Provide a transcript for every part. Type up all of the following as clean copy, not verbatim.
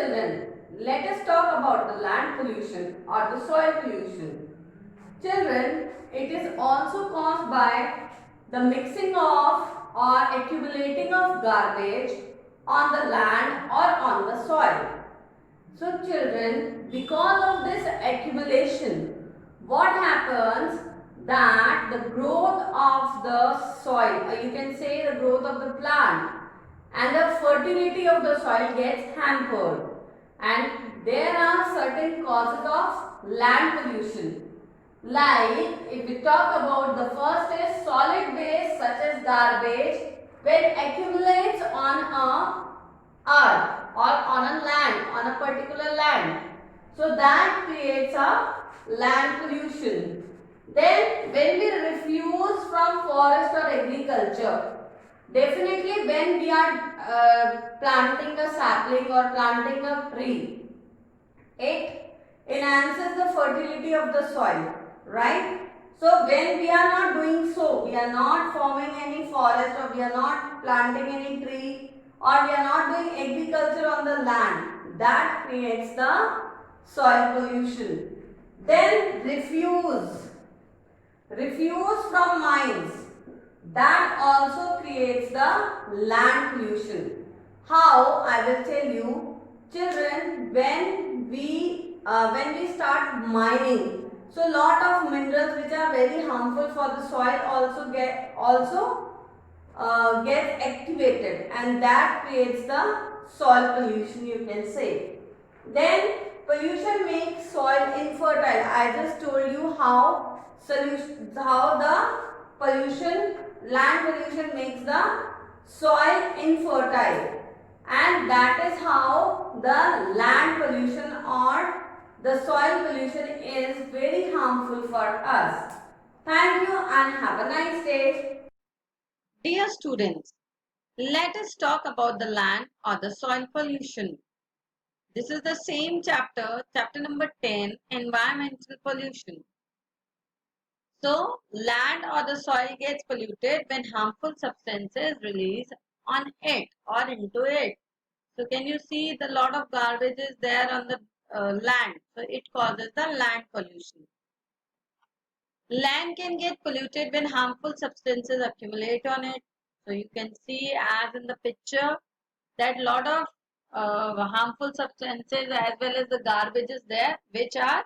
children, let us talk about the land pollution or the soil pollution. Children, it is also caused by the mixing of or accumulating of garbage on the land or on the soil. So children, because of this accumulation, what happens that the growth of the soil, or you can say the growth of the plant and the fertility of the soil gets hampered, and there are certain causes of land pollution. Like if we talk about the first is solid waste such as garbage when accumulates on a earth or on a land, on a particular land. So that creates a land pollution. Then when we refuse from forest or agriculture, definitely when we are planting a sapling or planting a tree, it enhances the fertility of the soil, right? So when we are not doing so, we are not forming any forest or we are not planting any tree or we are not doing agriculture on the land, that creates the soil pollution. Then refuse from mines, that also creates the land pollution. How? I will tell you. Children, when we start mining, so lot of minerals which are very harmful for the soil get activated, and that creates the soil pollution, you can say. Then pollution makes soil infertile. I just told you how the pollution, land pollution makes the soil infertile, and that is how the land pollution or the soil pollution is very harmful for us. Thank you and have a nice day. Dear students, let us talk about the land or the soil pollution. This is the same chapter, chapter number 10, environmental pollution. So, land or the soil gets polluted when harmful substances released on it or into it. So, can you see the lot of garbage is there on the land? So, it causes the land pollution. Land can get polluted when harmful substances accumulate on it. So you can see as in the picture that lot of harmful substances as well as the garbage is there which are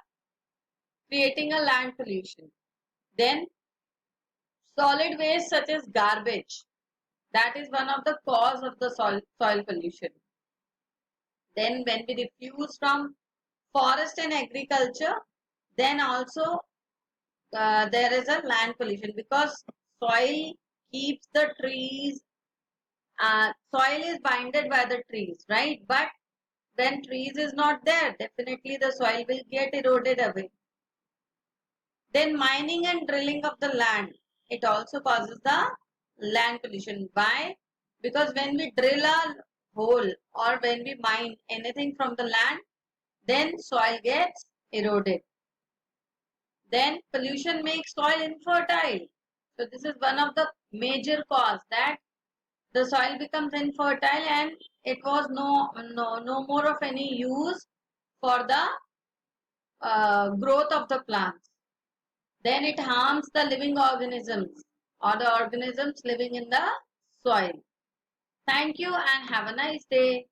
creating a land pollution. Then solid waste such as garbage, that is one of the cause of the soil pollution. Then when we refuse from forest and agriculture, then also there is a land pollution because soil keeps the trees, soil is binded by the trees, right? But when trees is not there, definitely the soil will get eroded away. Then mining and drilling of the land, it also causes the land pollution. Why? Because when we drill a hole or when we mine anything from the land, then soil gets eroded. Then pollution makes soil infertile. So this is one of the major cause that the soil becomes infertile and it was no more of any use for the growth of the plants. Then it harms the living organisms or the organisms living in the soil. Thank you and have a nice day.